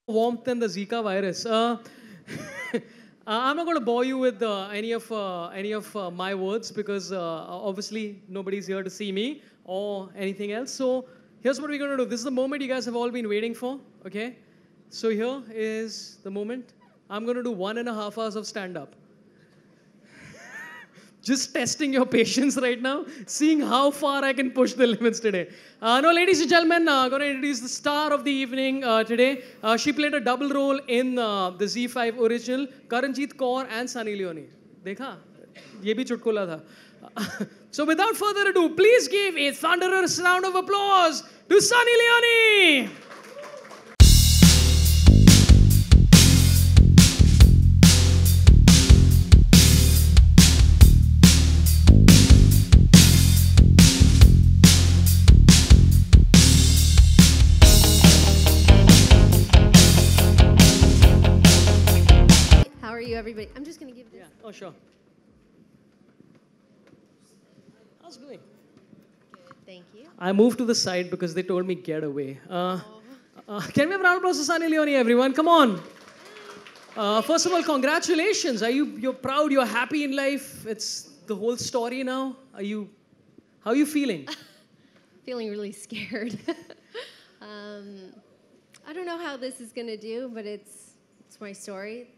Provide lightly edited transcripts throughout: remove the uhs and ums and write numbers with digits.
Warmth than the Zika virus. I'm not going to bore you with any of my words because obviously nobody's here to see me or anything else. So here's what we're going to do. This is the moment you guys have all been waiting for. Okay. So here is the moment. I'm going to do 1.5 hours of stand-up. Just testing your patience right now, seeing how far I can push the limits today. No, ladies and gentlemen, going to introduce the star of the evening today. She played a double role in the Z5 original, Karenjit Kaur and Sunny Leone. Dekha? Ye bhi chutkola tha. So without further ado, please give a thunderous round of applause to Sunny Leone. Everybody, I'm just going to give this. Yeah. Oh, sure. How's it going? Good, thank you. I moved to the side because they told me get away. Can we have a round of applause to Sunny Leone, everyone? Come on. First of all, congratulations. You're proud? You're happy in life? It's the whole story now. How are you feeling? Feeling really scared. I don't know how this is going to do, but it's my story.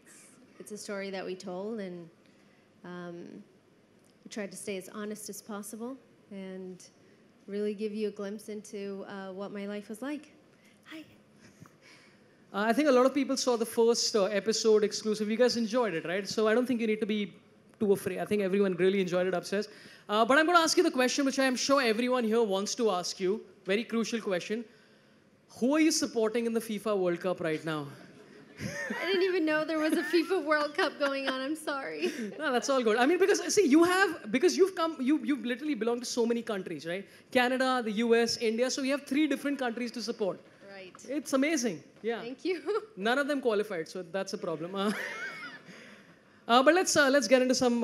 It's a story that we told, and we tried to stay as honest as possible and really give you a glimpse into what my life was like. Hi. I think a lot of people saw the first episode exclusive. You guys enjoyed it, right? So I don't think you need to be too afraid. I think everyone really enjoyed it upstairs. But I'm going to ask you the question which I am sure everyone here wants to ask you. Very crucial question. Who are you supporting in the FIFA World Cup right now? I didn't even know there was a FIFA World Cup going on. I'm sorry. No, that's all good. I mean, because see, you've literally belonged to so many countries, right? Canada, the US, India. So we have 3 different countries to support. Right. It's amazing. Yeah. Thank you. None of them qualified, so that's a problem. But let's get into some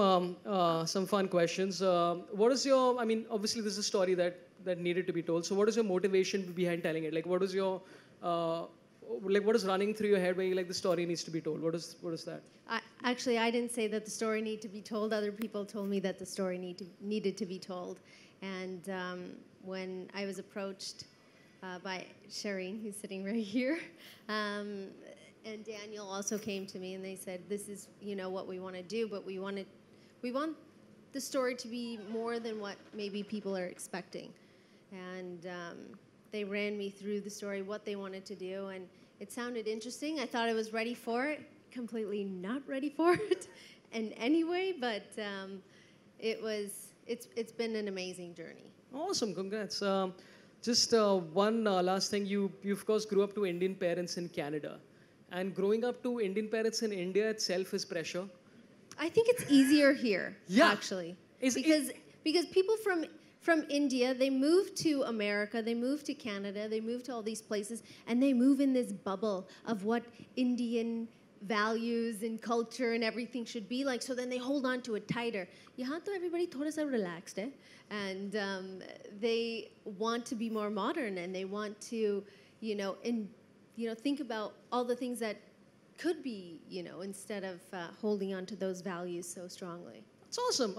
fun questions. What is your? I mean, obviously this is a story that needed to be told. So what is your motivation behind telling it? Like, what is your what is running through your head when you like the story needs to be told? What is that? Actually, I didn't say that the story needed to be told. Other people told me that the story needed to be told. And when I was approached by Shireen, who's sitting right here, and Daniel also came to me, and they said, "This is what we want to do, but we want the story to be more than what maybe people are expecting." And they ran me through the story, what they wanted to do, and it sounded interesting. I thought I was ready for it, completely not ready for it in any way, but it's been an amazing journey. Awesome, congrats. Just one last thing, you of course grew up to Indian parents in Canada, and growing up to Indian parents in India itself is pressure. I think it's easier here, actually, because people from India, they move to America, they move to Canada, they move to all these places, and they move in this bubble of what Indian values and culture and everything should be like, so then they hold on to it tighter. Yahan to everybody thoda sa relaxed, and they want to be more modern, and they want to, think about all the things that could be, instead of holding on to those values so strongly. That's awesome.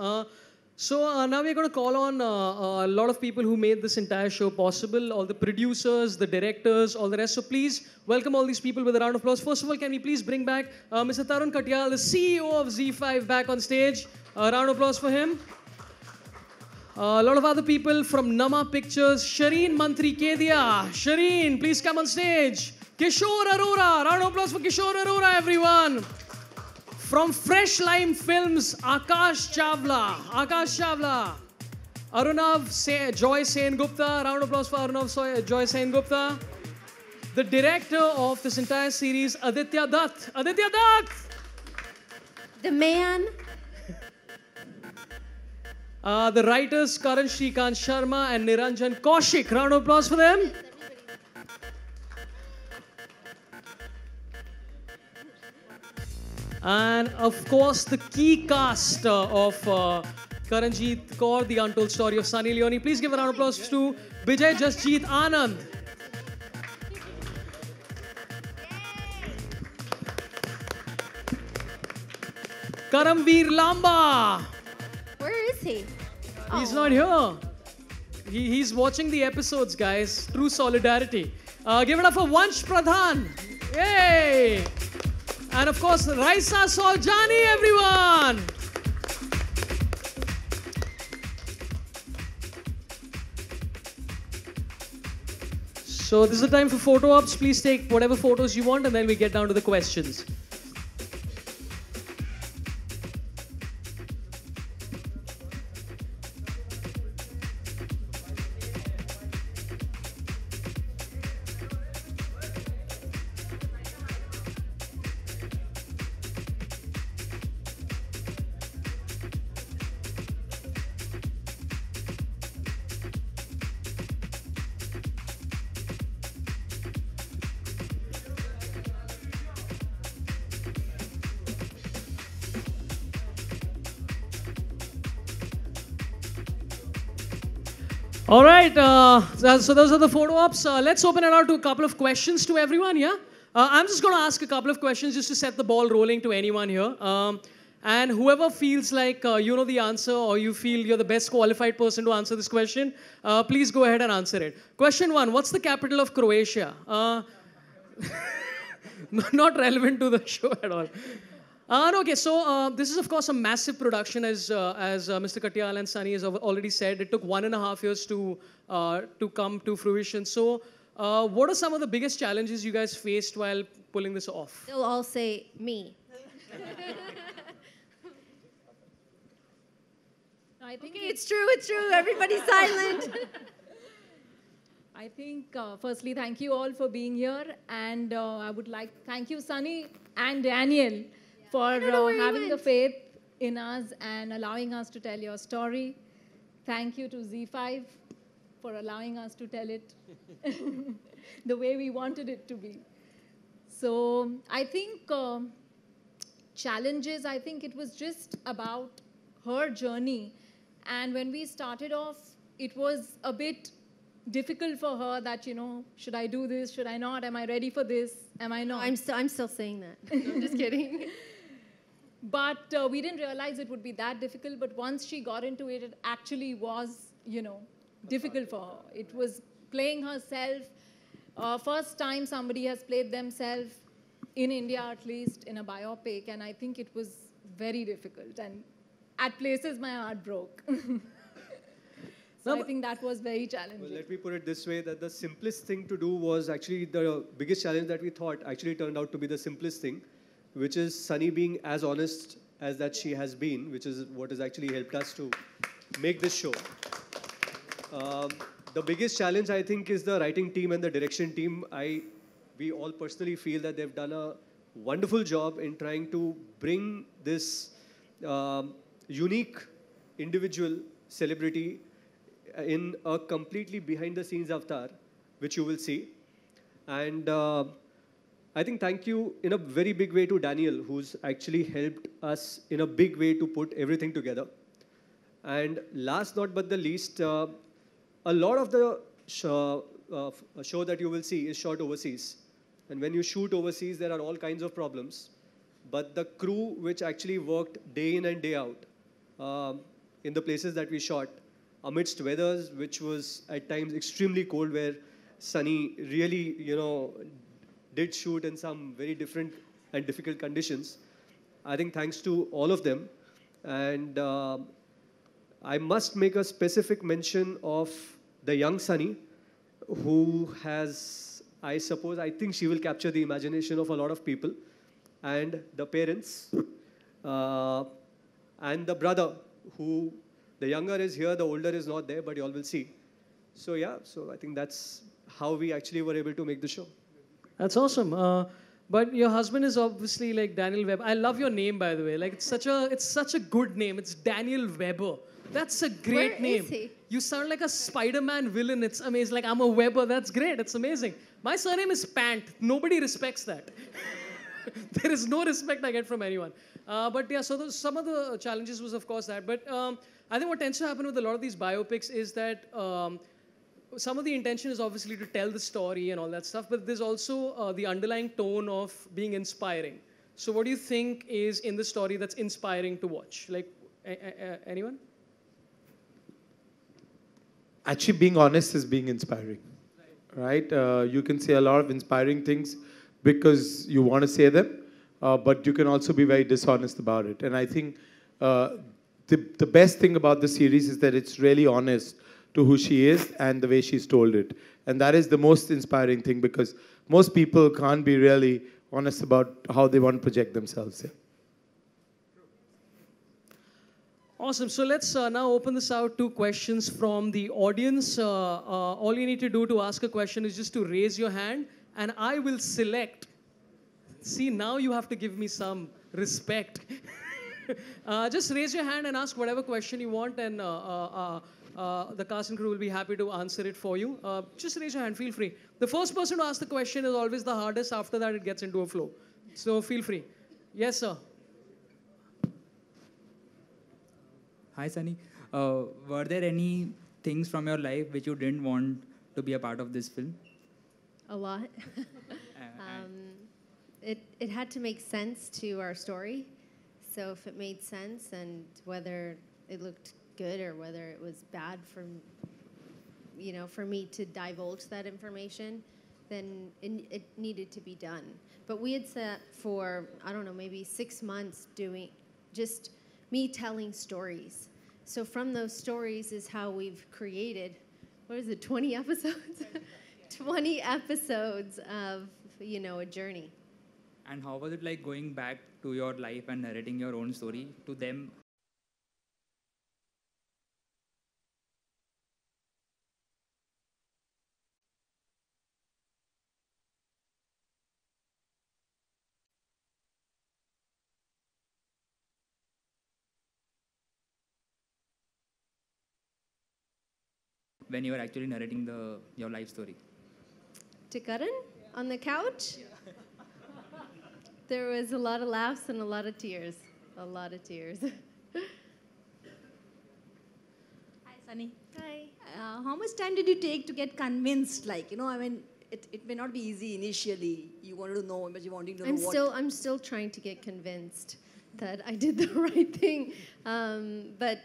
So now we're going to call on a lot of people who made this entire show possible, all the producers, the directors, all the rest. So please welcome all these people with a round of applause. First of all, can we please bring back Mr. Tarun Katyal, the CEO of Z5, back on stage. A round of applause for him. A lot of other people from Nama Pictures. Shireen Mantri Kedia. Shireen, please come on stage. Kishore Arora. Round of applause for Kishore Arora, everyone. From Fresh Lime Films, Akash Chawla. Arunav Joy Sen Gupta. Round of applause for Arunav Joy Sen Gupta. The director of this entire series, Aditya Dutt. The man. The writers, Karan Shrikant Sharma and Niranjan Kaushik. Round of applause for them. And of course, the key cast of Karenjit Kaur-The Untold Story of Sunny Leone. Please give a round of applause to Bijay Jasjeet Anand. Karamveer Lamba. Where is he? He's Oh. not here. He's watching the episodes, guys. True solidarity. Give it up for Vansh Pradhan. Yay! And of course, Raisa Soljani, everyone. So this is the time for photo ops. Please take whatever photos you want, and then we get down to the questions. All right, so those are the photo ops. Let's open it out to a couple of questions to everyone, yeah? I'm just going to ask a couple of questions just to set the ball rolling to anyone here. And whoever feels like you know the answer or you feel you're the best qualified person to answer this question, please go ahead and answer it. Question 1, what's the capital of Croatia? Not relevant to the show at all. No, okay, so this is of course a massive production, as Mr. Katyal and Sunny has already said. It took 1.5 years to come to fruition. So, what are some of the biggest challenges you guys faced while pulling this off? They'll all say me. I think Okay, it's true, it's true. Everybody's silent. I think, firstly, thank you all for being here. And I would like to thank you, Sunny and Daniel, for don't know where you having the went. faith in us and allowing us to tell your story. Thank you to Z5 for allowing us to tell it the way we wanted it to be. So I think challenges, I think it was just about her journey. And when we started off, it was a bit difficult for her that, you know, should I do this? Should I not? Am I ready for this? Am I not? I'm still saying that. I'm just kidding. But we didn't realize it would be that difficult. But once she got into it, it actually was, you know, difficult for her. It was playing herself. First time somebody has played themselves, in India at least, in a biopic. And I think it was very difficult. And at places, my heart broke. So I think that was very challenging. Well, let me put it this way, that the simplest thing to do was actually the biggest challenge that we thought actually turned out to be the simplest thing, which is Sunny being as honest as that she has been, which is what has actually helped us to make this show. The biggest challenge, I think, is the writing team and the direction team. We all personally feel that they've done a wonderful job in trying to bring this unique individual celebrity in a completely behind-the-scenes avatar, which you will see. And I think thank you in a very big way to Daniel, who's actually helped us in a big way to put everything together. And last not but the least, a lot of the show that you will see is shot overseas. And when you shoot overseas, there are all kinds of problems. But the crew, which actually worked day in and day out in the places that we shot, amidst weathers which was at times extremely cold, where Sunny really, you know, did shoot in some very different and difficult conditions. I think thanks to all of them. And I must make a specific mention of the young Sunny, who has, I think she will capture the imagination of a lot of people, and the parents, and the brother, who the younger is here, the older is not there, but you all will see. So yeah, so I think that's how we actually were able to make the show. That's awesome. But your husband is obviously like Daniel Weber. I love your name, by the way. Like it's such a good name. It's Daniel Weber. That's a great Where name. is he? You sound like a Spider-Man villain. It's amazing. Like I'm a Weber. That's great. It's amazing. My surname is Pant. Nobody respects that. There is no respect I get from anyone. But yeah, so some of the challenges was of course that. But I think what tends to happen with a lot of these biopics is that some of the intention is obviously to tell the story and all that stuff, but there's also the underlying tone of being inspiring. So what do you think is in the story that's inspiring to watch? Like, anyone? Actually, being honest is being inspiring, right? You can say a lot of inspiring things because you want to say them, but you can also be very dishonest about it. And I think the best thing about the series is that it's really honest to who she is and the way she's told it. And that is the most inspiring thing because most people can't be really honest about how they want to project themselves. Yeah. Awesome. So let's now open this out to questions from the audience. All you need to do to ask a question is just to raise your hand, and I will select. See, now you have to give me some respect. Just raise your hand and ask whatever question you want, and the cast and crew will be happy to answer it for you. Just raise your hand, feel free. The first person to ask the question is always the hardest. After that, it gets into a flow. So feel free. Yes, sir. Hi, Sunny. Were there any things from your life which you didn't want to be a part of this film? A lot. It had to make sense to our story. So if it made sense and whether it looked good or whether it was bad for me to divulge that information, then it needed to be done. But we had set for, I don't know, maybe 6 months doing just me telling stories. So from those stories is how we've created, 20 episodes? 20 episodes of, a journey. And how was it like going back to your life and narrating your own story to them? When you were actually narrating your life story? To Karan? On the couch? There was a lot of laughs and a lot of tears. A lot of tears. Hi, Sunny. Hi. How much time did you take to get convinced? It may not be easy initially. You wanted to know, but you wanted to know what. I'm still trying to get convinced that I did the right thing. But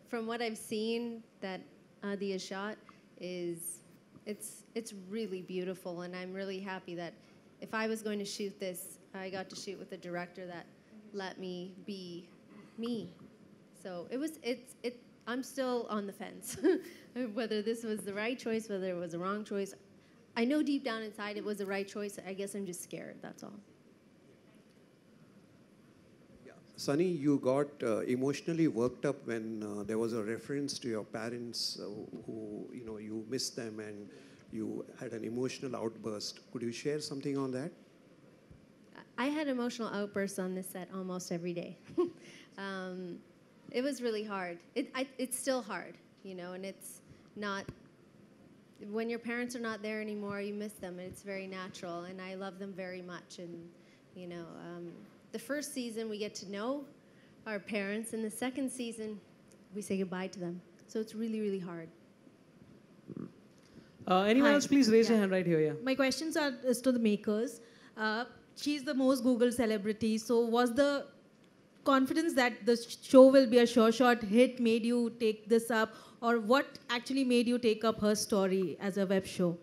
from what I've seen, that Adia shot it's really beautiful, and I'm really happy that if I was going to shoot this, I got to shoot with a director that let me be me. So I'm still on the fence whether this was the right choice, whether it was the wrong choice. I know deep down inside it was the right choice. I guess I'm just scared, that's all. Sunny, you got emotionally worked up when there was a reference to your parents who, you missed them and you had an emotional outburst. Could you share something on that? I had emotional outbursts on this set almost every day. It was really hard. It's still hard, and it's not, when your parents are not there anymore, you miss them, and it's very natural, and I love them very much, and, the first season, we get to know our parents. In the second season, we say goodbye to them. So it's really, really hard. Anyone Hi. else, please raise your Yeah. hand right here. Yeah. My questions is to the makers. She's the most Googled celebrity. So was the confidence that the show will be a sure shot hit made you take this up? Or what actually made you take up her story as a web show?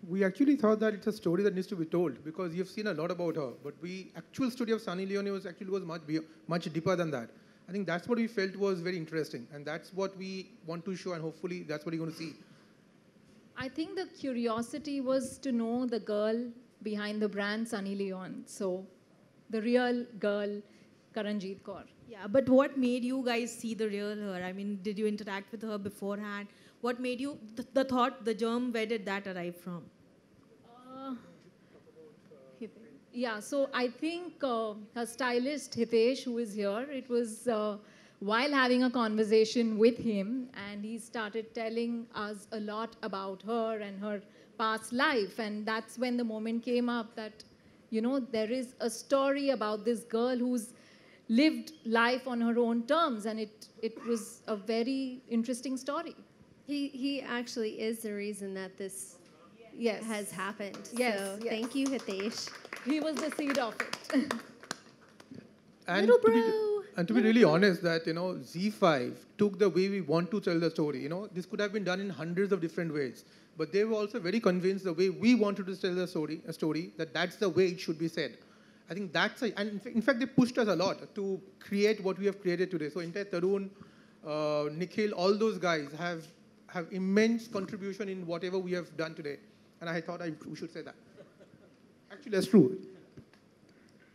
We actually thought that it's a story that needs to be told because you've seen a lot about her. But the actual story of Sunny Leone was much deeper than that. I think that's what we felt was very interesting. And that's what we want to show, and hopefully that's what you're going to see. I think the curiosity was to know the girl behind the brand Sunny Leone. So the real girl, Karenjit Kaur. Yeah, but what made you guys see the real her? I mean, did you interact with her beforehand? What made you, the thought, the germ, where did that arrive from? Yeah, so I think her stylist, Hitesh, who is here, it was while having a conversation with him, and he started telling us a lot about her and her past life. And that's when the moment came up that, there is a story about this girl who's lived life on her own terms. And it was a very interesting story. He actually is the reason that this Yes. has happened. Yes, So yes. thank you, Hitesh. He was the seed of it. And Little to be, bro. and to be really honest, that Z5 took the way we want to tell the story. This could have been done in hundreds of different ways, but they were also very convinced the way we wanted to tell the story, that's the way it should be said. I think and in fact they pushed us a lot to create what we have created today. So entire Tarun, Nikhil, all those guys have immense contribution in whatever we have done today, and I thought we should say that. Actually, that's true.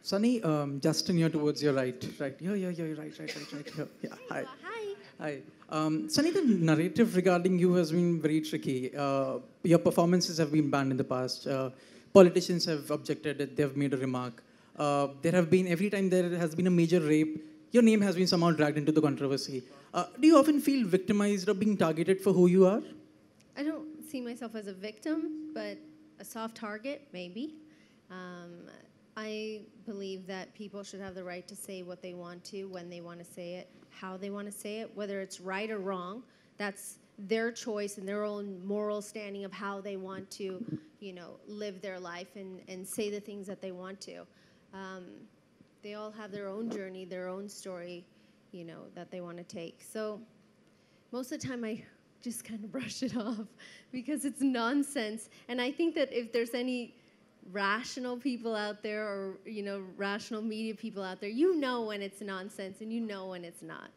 Sunny, Justin here towards your right. Right. Yeah, right here. Yeah, hi. Hi. Hi. Sunny, the narrative regarding you has been very tricky. Your performances have been banned in the past. Politicians have objected, they've made a remark. There have been, every time there has been a major rape, your name has been somehow dragged into the controversy. Do you often feel victimized or being targeted for who you are? I don't see myself as a victim, but a soft target, maybe. I believe that people should have the right to say what they want to, when they want to say it, how they want to say it, whether it's right or wrong. That's their choice and their own moral standing of how they want to, live their life and say the things that they want to. They all have their own journey, their own story, that they want to take. So most of the time I just kind of brush it off because it's nonsense. And I think that if there's any rational people out there or, rational media people out there, when it's nonsense and when it's not,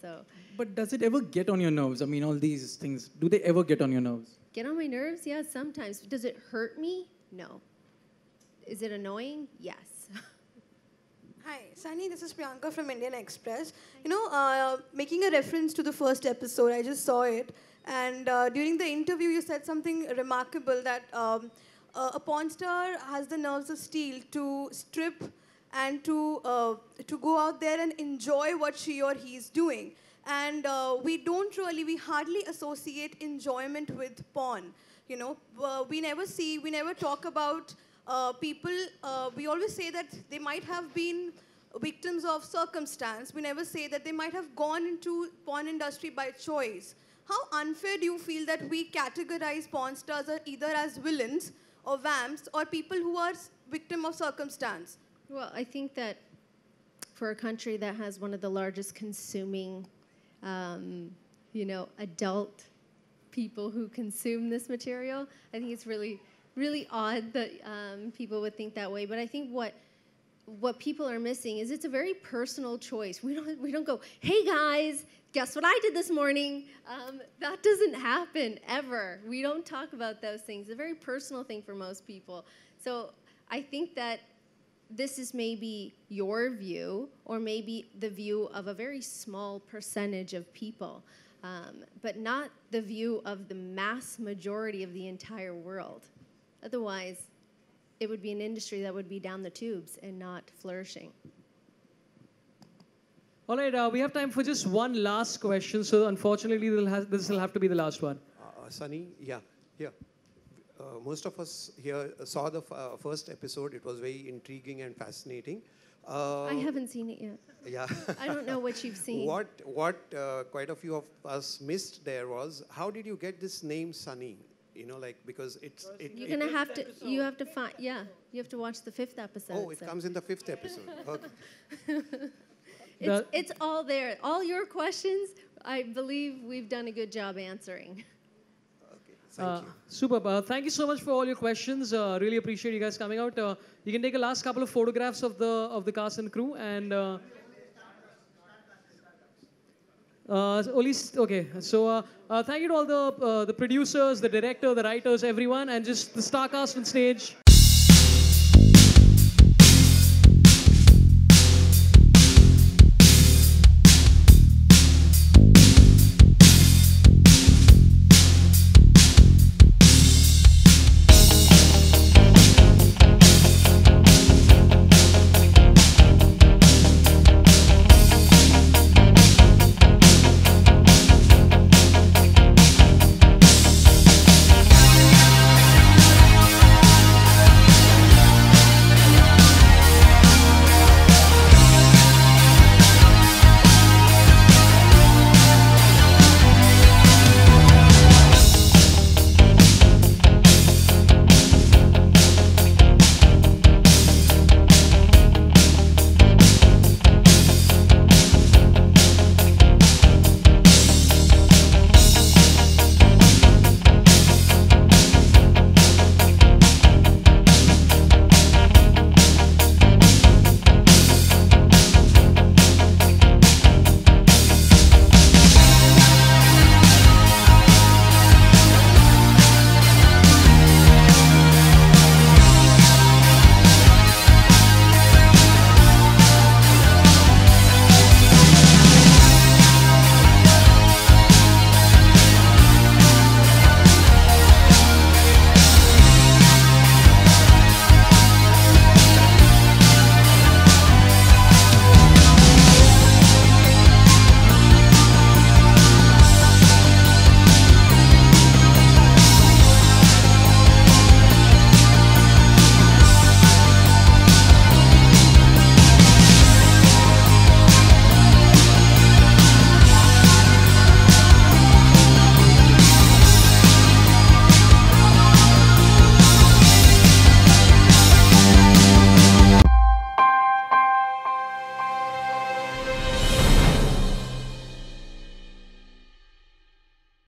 so. But does it ever get on your nerves? I mean, all these things, do they ever get on your nerves? Get on my nerves? Yeah, sometimes. Does it hurt me? No. Is it annoying? Yes. Hi, Sunny, this is Priyanka from Indian Express. Making a reference to the first episode, I just saw it. And during the interview, you said something remarkable that a porn star has the nerves of steel to strip and to go out there and enjoy what she or he is doing. And we hardly associate enjoyment with porn. We never talk about people. We always say that they might have been victims of circumstance. We never say that they might have gone into porn industry by choice. How unfair do you feel that we categorize porn stars either as villains or vamps or people who are victim of circumstance? Well, I think that for a country that has one of the largest consuming, adult people who consume this material, I think it's really, really odd that people would think that way. But I think what people are missing is it's a very personal choice. We don't go, hey guys, guess what I did this morning? That doesn't happen ever. We don't talk about those things. It's a very personal thing for most people. So I think that this is maybe your view or maybe the view of a very small percentage of people, but not the view of the mass majority of the entire world. Otherwise, it would be an industry that would be down the tubes and not flourishing. All right, we have time for just one last question. So unfortunately, this will have to be the last one. Sunny, yeah. Most of us here saw the first episode. It was very intriguing and fascinating. I haven't seen it yet. Yeah. I don't know what you've seen. What quite a few of us missed there was, how did you get this name Sunny? Because you have to find, you have to watch the 5th episode. Oh, it comes in the 5th episode. Okay. It's all there. All your questions, I believe we've done a good job answering. Okay, thank you. Super. Thank you so much for all your questions. Really appreciate you guys coming out. You can take a last couple of photographs of the cast and crew and. Okay, so thank you to all the producers, the director, the writers, everyone, and just the star cast on stage.